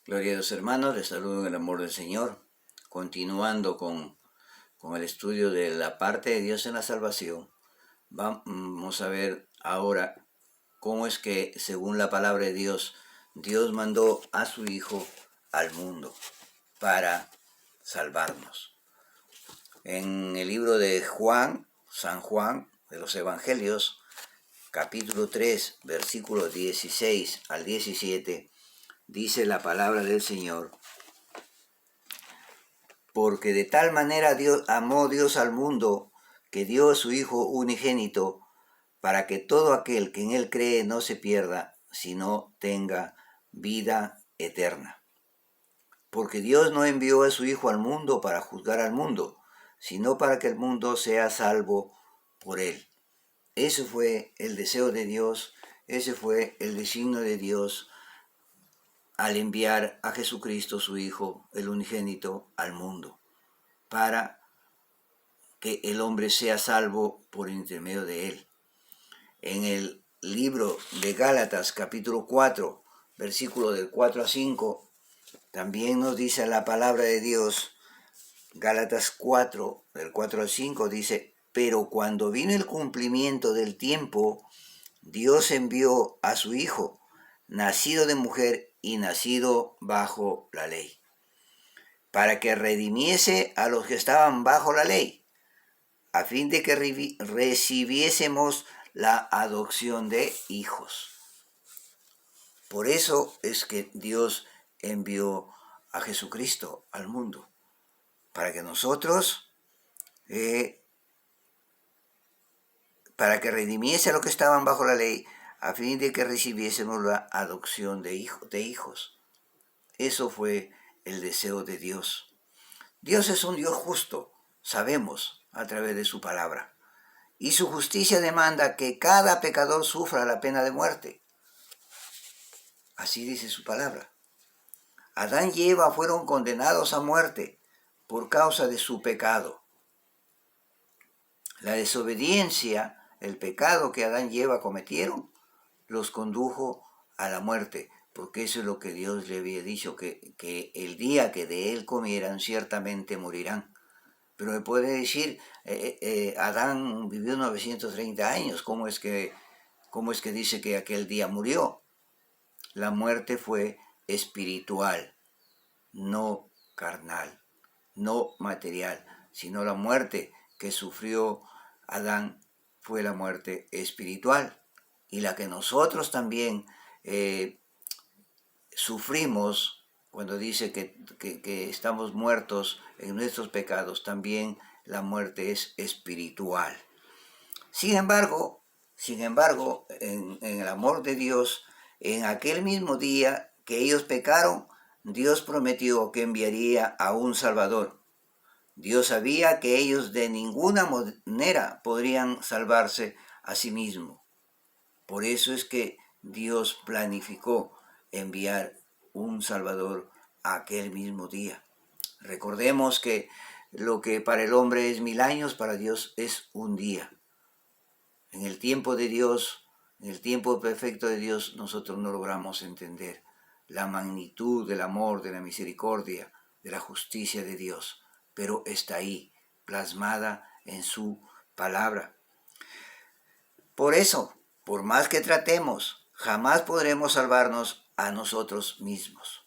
Gloria a Dios, hermanos, les saludo en el amor del Señor, continuando con el estudio de la parte de Dios en la salvación. Vamos a ver ahora cómo es que, según la palabra de Dios, Dios mandó a su Hijo al mundo para salvarnos. En el libro de San Juan, de los Evangelios, capítulo 3, versículos 16 al 17, dice la palabra del Señor: porque de tal manera amó Dios al mundo, que dio a su Hijo unigénito, para que todo aquel que en Él cree no se pierda, sino tenga vida eterna. Porque Dios no envió a su Hijo al mundo para juzgar al mundo, sino para que el mundo sea salvo por Él. Ese fue el deseo de Dios, ese fue el designio de Dios al enviar a Jesucristo, su Hijo, el unigénito, al mundo, para que el hombre sea salvo por intermedio de él. En el libro de Gálatas, capítulo 4, versículo del 4 a 5, también nos dice la palabra de Dios. Gálatas 4, del 4 al 5, dice: pero cuando vino el cumplimiento del tiempo, Dios envió a su Hijo, nacido de mujer y nacido bajo la ley, para que redimiese a los que estaban bajo la ley, a fin de que recibiésemos la adopción de hijos. Por eso es que Dios envió a Jesucristo al mundo, para que nosotros, para que redimiese a los que estaban bajo la ley, a fin de que recibiésemos la adopción de hijos. Eso fue el deseo de Dios. Dios es un Dios justo, sabemos a través de su palabra. Y su justicia demanda que cada pecador sufra la pena de muerte. Así dice su palabra. Adán y Eva fueron condenados a muerte por causa de su pecado. La desobediencia, el pecado que Adán y Eva cometieron, los condujo a la muerte, porque eso es lo que Dios le había dicho, que el día que de él comieran ciertamente morirán. Pero me puede decir, Adán vivió 930 años, ¿cómo es que dice que aquel día murió? La muerte fue espiritual, no carnal, no material, sino la muerte que sufrió Adán fue la muerte espiritual, y la que nosotros también sufrimos cuando dice que estamos muertos en nuestros pecados. También la muerte es espiritual. Sin embargo, en el amor de Dios, en aquel mismo día que ellos pecaron, Dios prometió que enviaría a un Salvador. Dios sabía que ellos de ninguna manera podrían salvarse a sí mismos. Por eso es que Dios planificó enviar un Salvador aquel mismo día. Recordemos que lo que para el hombre es 1000 años, para Dios es un día. En el tiempo de Dios, en el tiempo perfecto de Dios, nosotros no logramos entender la magnitud del amor, de la misericordia, de la justicia de Dios, pero está ahí, plasmada en su palabra. Por eso, por más que tratemos, jamás podremos salvarnos a nosotros mismos.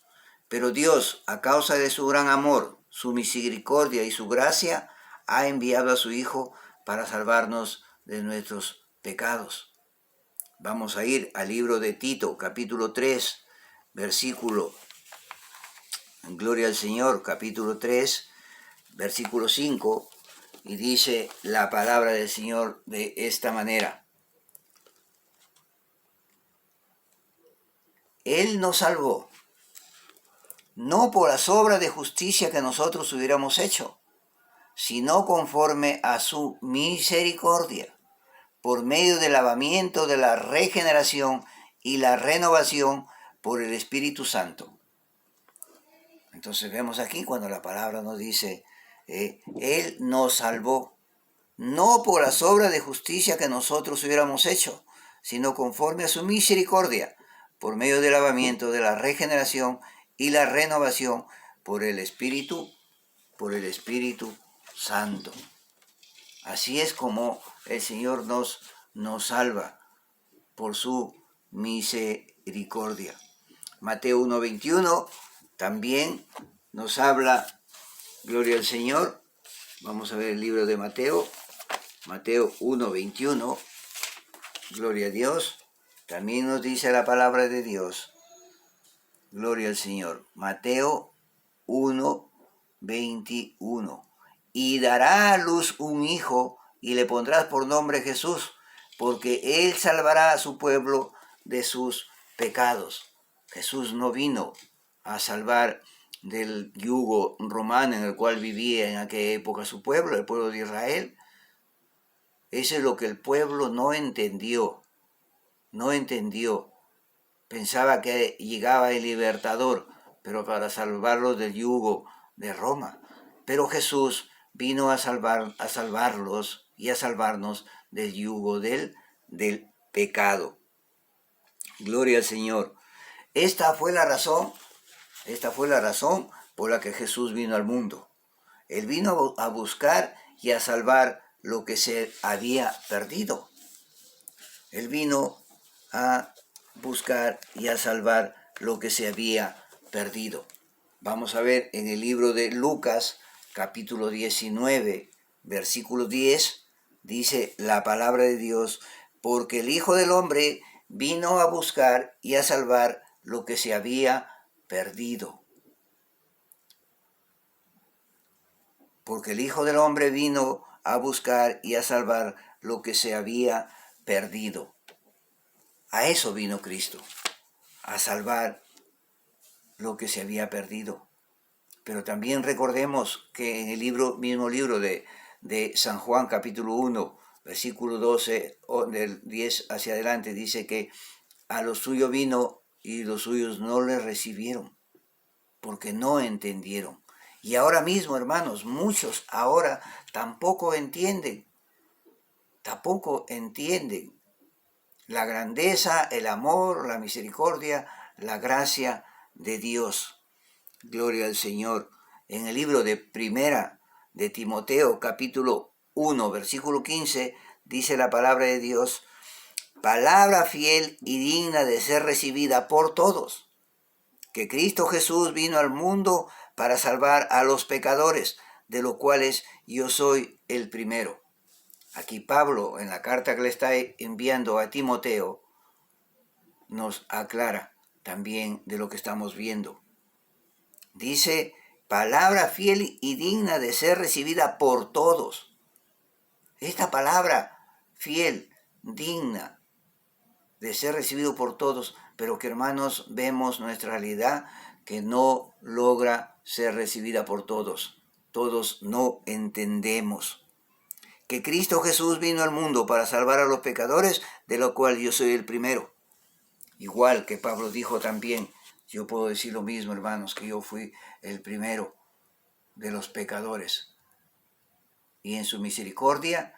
Pero Dios, a causa de su gran amor, su misericordia y su gracia, ha enviado a su Hijo para salvarnos de nuestros pecados. Vamos a ir al libro de Tito, capítulo 3, versículo, gloria al Señor, capítulo 3, versículo 5, y dice la palabra del Señor de esta manera: Él nos salvó, no por las obras de justicia que nosotros hubiéramos hecho, sino conforme a su misericordia, por medio del lavamiento de la regeneración y la renovación por el Espíritu Santo. Entonces vemos aquí cuando la palabra nos dice, Él nos salvó, no por las obras de justicia que nosotros hubiéramos hecho, sino conforme a su misericordia, por medio del lavamiento de la regeneración y la renovación por el Espíritu Santo. Así es como el Señor nos salva por su misericordia. Mateo 1:21 también nos habla, gloria al Señor. Vamos a ver el libro de Mateo 1:21, gloria a Dios. También nos dice la palabra de Dios, gloria al Señor. Mateo 1:21. Y dará a luz un hijo, y le pondrás por nombre Jesús, porque él salvará a su pueblo de sus pecados. Jesús no vino a salvar del yugo romano en el cual vivía en aquella época su pueblo, el pueblo de Israel. Eso es lo que el pueblo no entendió. Pensaba que llegaba el libertador, pero para salvarlos del yugo de Roma. Pero Jesús vino a salvarlos y a salvarnos del yugo del pecado. Gloria al Señor. Esta fue la razón por la que Jesús vino al mundo. Él vino a buscar y a salvar lo que se había perdido. Él vino a buscar y a salvar lo que se había perdido. Vamos a ver en el libro de Lucas, capítulo 19, versículo 10, dice la palabra de Dios, porque el Hijo del Hombre vino a buscar y a salvar lo que se había perdido. Porque el Hijo del Hombre vino a buscar y a salvar lo que se había perdido. A eso vino Cristo, a salvar lo que se había perdido. Pero también recordemos que en el mismo libro de San Juan, capítulo 1, versículo 12, del 10 hacia adelante, dice que a los suyos vino y los suyos no le recibieron, porque no entendieron. Y ahora mismo, hermanos, muchos ahora tampoco entienden la grandeza, el amor, la misericordia, la gracia de Dios. Gloria al Señor. En el libro de Primera de Timoteo, capítulo 1, versículo 15, dice la palabra de Dios, palabra fiel y digna de ser recibida por todos, que Cristo Jesús vino al mundo para salvar a los pecadores, de los cuales yo soy el primero. Aquí Pablo, en la carta que le está enviando a Timoteo, nos aclara también de lo que estamos viendo. Dice, palabra fiel y digna de ser recibida por todos. Esta palabra fiel, digna de ser recibido por todos, pero que, hermanos, vemos nuestra realidad que no logra ser recibida por todos. Todos no entendemos que Cristo Jesús vino al mundo para salvar a los pecadores, de lo cual yo soy el primero. Igual que Pablo dijo también, yo puedo decir lo mismo, hermanos, que yo fui el primero de los pecadores. Y en su misericordia,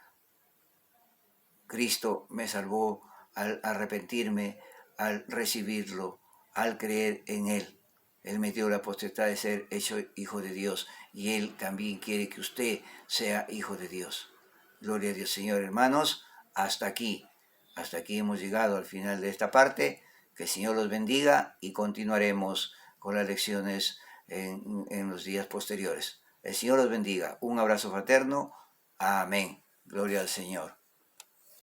Cristo me salvó al arrepentirme, al recibirlo, al creer en Él. Él me dio la potestad de ser hecho hijo de Dios, y Él también quiere que usted sea hijo de Dios. Gloria a Dios, Señor, hermanos, hasta aquí hemos llegado al final de esta parte. Que el Señor los bendiga y continuaremos con las lecciones en los días posteriores. El Señor los bendiga. Un abrazo fraterno. Amén. Gloria al Señor.